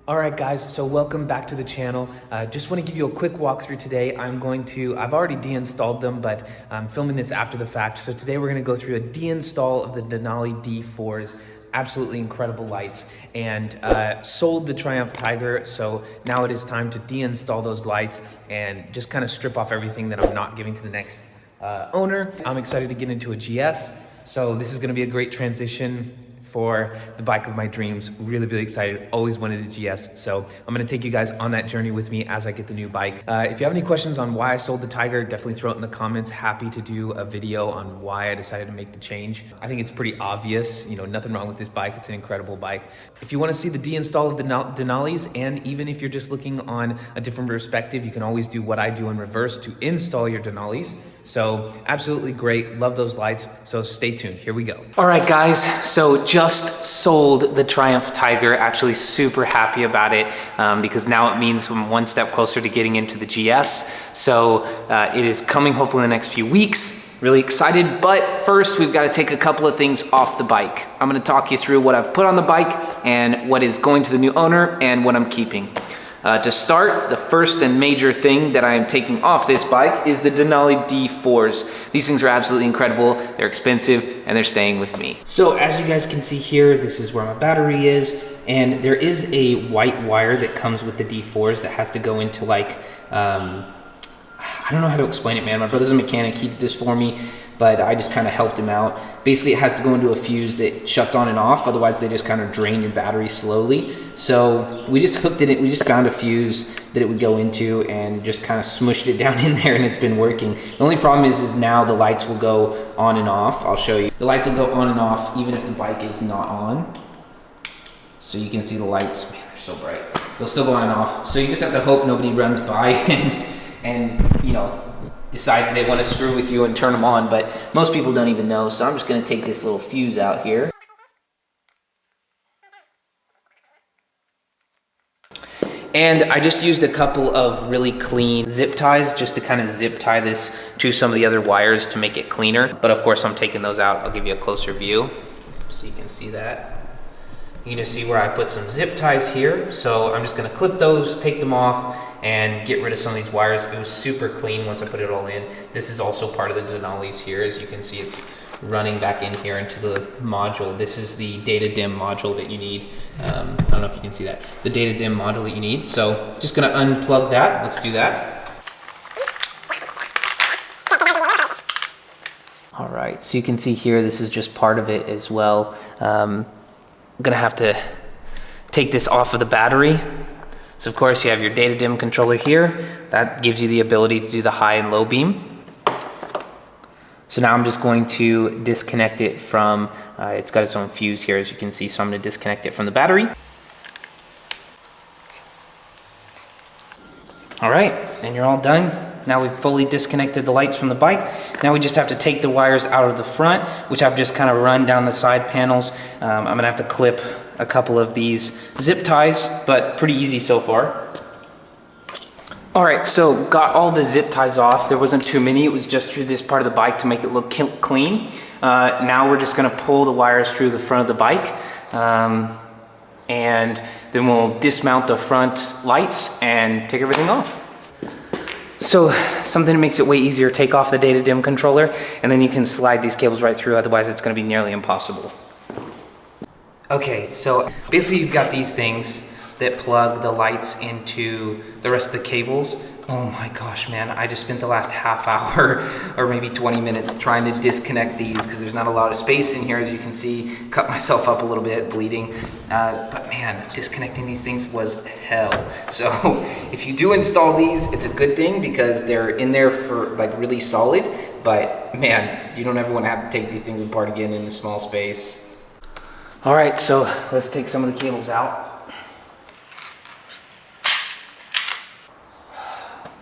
All right, guys, so welcome back to the channel. Just want to give you a quick walkthrough today. I've already deinstalled them, but I'm filming this after the fact. So today we're going to go through a deinstall of the Denali D4s. Absolutely incredible lights, and sold the Triumph Tiger. So now it is time to deinstall those lights and just kind of strip off everything that I'm not giving to the next owner. I'm excited to get into a GS. So this is going to be a great transition for the bike of my dreams. Really excited. Always wanted a GS. So I'm gonna take you guys on that journey with me as I get the new bike. If you have any questions on why I sold the Tiger, definitely throw it in the comments. Happy to do a video on why I decided to make the change. I think it's pretty obvious, nothing wrong with this bike. It's an incredible bike. If you wanna see the deinstall of the Denalis, and even if you're just looking on a different perspective, you can always do what I do in reverse to install your Denalis. So absolutely great, love those lights. So stay tuned, here we go. All right guys, so just sold the Triumph Tiger. Actually super happy about it because now it means I'm one step closer to getting into the GS. So it is coming hopefully in the next few weeks. Really excited, but first we've got to take a couple of things off the bike. I'm gonna talk you through what I've put on the bike and what is going to the new owner and what I'm keeping. To start, the first and major thing that I am taking off this bike is the Denali D4s. These things are absolutely incredible, they're expensive, and they're staying with me. So as you guys can see here, this is where my battery is, and there is a white wire that comes with the D4s that has to go into like, I don't know how to explain it, man. My brother's a mechanic, he did this for me, but I just kind of helped him out. Basically, it has to go into a fuse that shuts on and off, otherwise they just kind of drain your battery slowly. So we just hooked it in, we just found a fuse that it would go into and just kind of smushed it down in there, and it's been working. The only problem is now the lights will go on and off. I'll show you. The lights will go on and off even if the bike is not on. So you can see the lights, man, they're so bright. They'll still go on and off. So you just have to hope nobody runs by and decides they want to screw with you and turn them on, but most people don't even know. So I'm just going to take this little fuse out here. And I just used a couple of really clean zip ties just to kind of zip tie this to some of the other wires to make it cleaner. But of course I'm taking those out. I'll give you a closer view so you can see that. You can just see where I put some zip ties here. So I'm just gonna clip those, take them off, and get rid of some of these wires. It was super clean once I put it all in. This is also part of the Denalis here. As you can see, it's running back in here into the module. This is the data dim module that you need. I don't know if you can see that. The data dim module that you need. So just gonna unplug that. Let's do that. All right, so you can see here, this is just part of it as well. I'm gonna have to take this off of the battery. So of course you have your data dim controller here. That gives you the ability to do the high and low beam. So now I'm just going to disconnect it from, it's got its own fuse here as you can see, so I'm gonna disconnect it from the battery. All right, and you're all done. Now we've fully disconnected the lights from the bike. Now we just have to take the wires out of the front, which I've just kind of run down the side panels. I'm gonna have to clip a couple of these zip ties, but pretty easy so far. All right, so got all the zip ties off. There wasn't too many, it was just through this part of the bike to make it look clean. Now we're just gonna pull the wires through the front of the bike, and then we'll dismount the front lights and take everything off. So something that makes it way easier, take off the data dim controller, and then you can slide these cables right through, otherwise it's gonna be nearly impossible. Okay, so basically you've got these things that plug the lights into the rest of the cables. Oh my gosh, man, I just spent the last half hour or maybe 20 minutes trying to disconnect these because there's not a lot of space in here, as you can see. Cut myself up a little bit, bleeding. But man, disconnecting these things was hell. So if you do install these, it's a good thing because they're in there for like really solid, but man, you don't ever want to have to take these things apart again in a small space. All right, so let's take some of the cables out.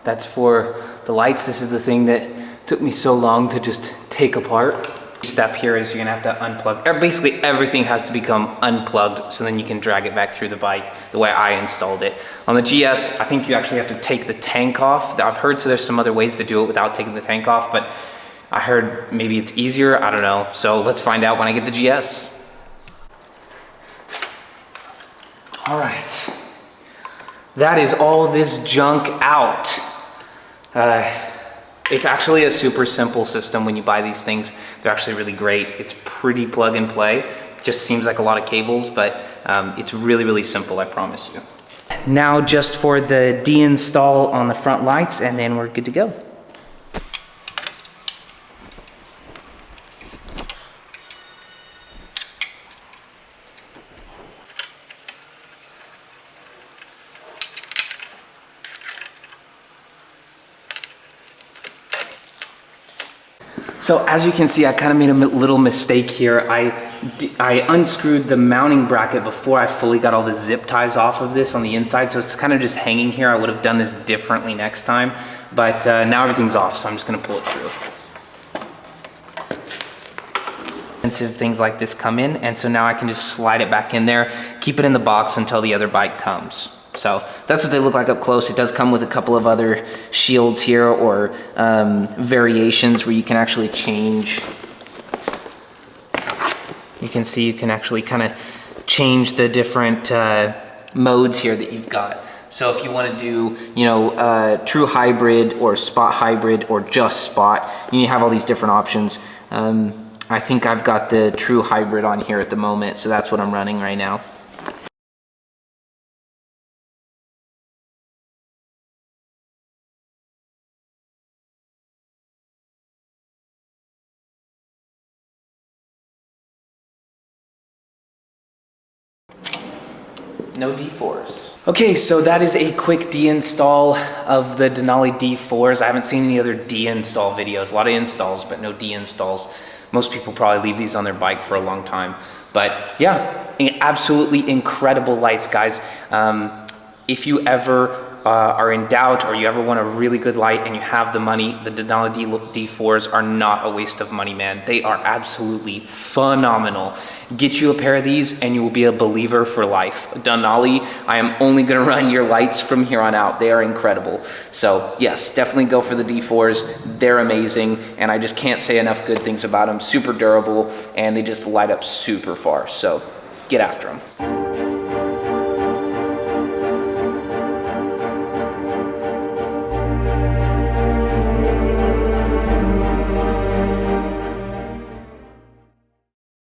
That's for the lights. This is the thing that took me so long to just take apart. Step here is you're gonna have to unplug. Basically everything has to become unplugged so then you can drag it back through the bike the way I installed it. On the GS, I think you actually have to take the tank off. I've heard so there's some other ways to do it without taking the tank off, but I heard maybe it's easier, I don't know. So let's find out when I get the GS. All right, that is all this junk out. It's actually a super simple system when you buy these things. They're actually really great. It's pretty plug and play. Just seems like a lot of cables, but it's really, really simple, I promise you. Now just for the deinstall on the front lights, and then we're good to go. So as you can see, I kind of made a little mistake here. I unscrewed the mounting bracket before I fully got all the zip ties off of this on the inside, so it's kind of just hanging here. I would have done this differently next time, but now everything's off, so I'm just gonna pull it through. Expensive things like this come in, and so now I can just slide it back in there, keep it in the box until the other bike comes. So that's what they look like up close. It does come with a couple of other shields here, or variations where you can actually change. You can see you can actually kind of change the different modes here that you've got. So if you want to do, you know, true hybrid or spot hybrid or just spot, you have all these different options. I think I've got the true hybrid on here at the moment, so that's what I'm running right now. No D4s. Okay, so that is a quick deinstall of the Denali D4s. I haven't seen any other deinstall videos. A lot of installs, but no deinstalls. Most people probably leave these on their bike for a long time. But yeah, absolutely incredible lights, guys. If you ever are in doubt, or you ever want a really good light and you have the money, the Denali D4s are not a waste of money, man. They are absolutely phenomenal. Get you a pair of these and you will be a believer for life. Denali, I am only gonna run your lights from here on out. They are incredible. So yes, definitely go for the D4s. They're amazing, and I just can't say enough good things about them. Super durable, and they just light up super far. So get after them.